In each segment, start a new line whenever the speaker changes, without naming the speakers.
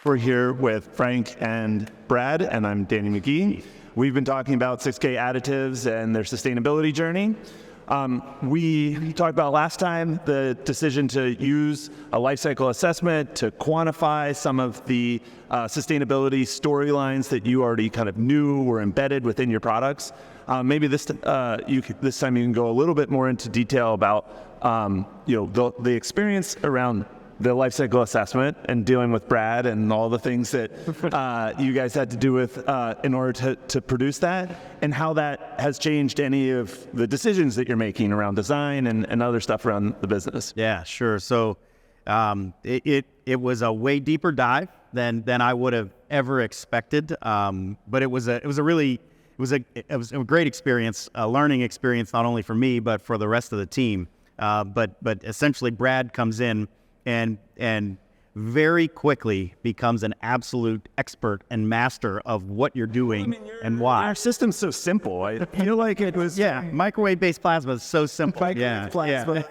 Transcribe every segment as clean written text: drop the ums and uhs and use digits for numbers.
We're here with Frank and Brad, and I'm Danny McGee. We've been talking about 6K additives and their sustainability journey. We talked about last time the decision to use a life cycle assessment to quantify some of the sustainability storylines that you already kind of knew were embedded within your products. Maybe this time you can go a little bit more into detail about the experience around the life cycle assessment and dealing with Brad and all the things that you guys had to do with in order to produce that, and how that has changed any of the decisions that you're making around design and other stuff around the business.
Yeah, sure. So it was a way deeper dive than I would have ever expected. But it was a great experience, a learning experience, not only for me but for the rest of the team. But essentially, Brad comes in and very quickly becomes an absolute expert and master of what you're doing and why.
Our system's so simple. I feel like it was
microwave-based plasma is so simple.
Plasma.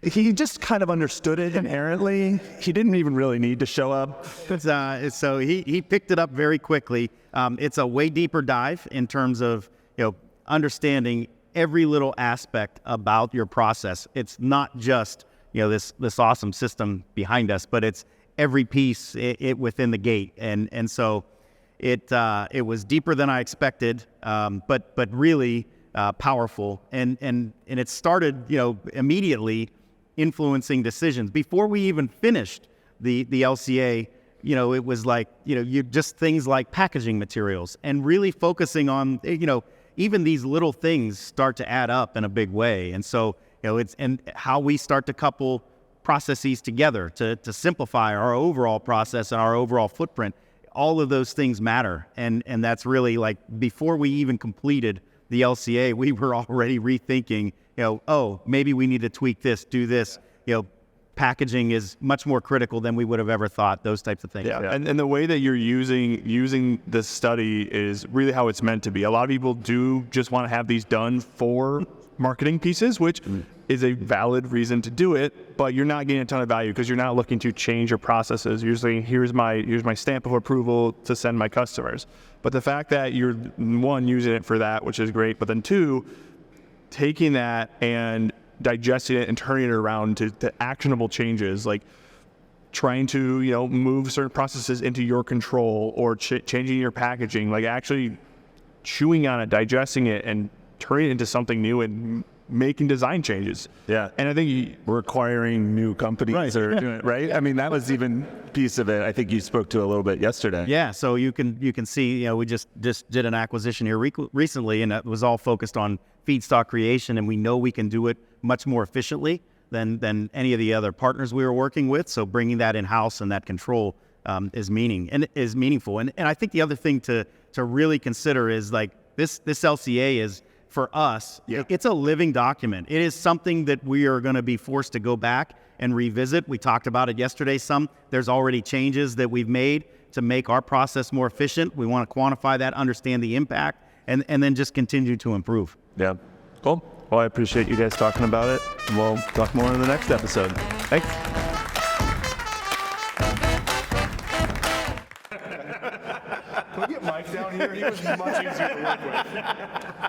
He just kind of understood it inherently. He didn't even really need to show up.
So he picked it up very quickly. It's a way deeper dive in terms of understanding every little aspect about your process. It's not just this awesome system behind us, but it's every piece it within the gate, and so it was deeper than I expected, but really powerful, and it started immediately influencing decisions before we even finished the LCA. It was like you just things like packaging materials and really focusing on even these little things start to add up in a big way, and so. And how we start to couple processes together to simplify our overall process and our overall footprint. All of those things matter. And that's really like before we even completed the LCA, we were already rethinking, maybe we need to tweak this, do this. Packaging is much more critical than we would have ever thought, those types of things.
Yeah. And the way that you're using this study is really how it's meant to be. A lot of people do just want to have these done for marketing pieces, which is a valid reason to do it, but you're not getting a ton of value because you're not looking to change your processes. You're saying, here's my stamp of approval to send my customers. But the fact that you're, one, using it for that, which is great, but then two, taking that and digesting it and turning it around to actionable changes, like trying to move certain processes into your control or changing your packaging, like actually chewing on it, digesting it, and turning it into something new and making design changes.
Yeah.
And I think requiring new companies are doing it, right? I mean, that was even a piece of it I think you spoke to a little bit yesterday.
Yeah, so you can see, we just did an acquisition here recently, and it was all focused on feedstock creation, and we know we can do it much more efficiently than any of the other partners we were working with. So bringing that in-house and that control is meaningful. And I think the other thing to really consider is like this LCA is, for us, it's a living document. It is something that we are going to be forced to go back and revisit. We talked about it yesterday some. There's already changes that we've made to make our process more efficient. We want to quantify that, understand the impact, and then just continue to improve.
Yeah. Cool. Well, I appreciate you guys talking about it, and we'll talk more in the next episode. Thanks. Can we get Mike down here? He was much easier to work with.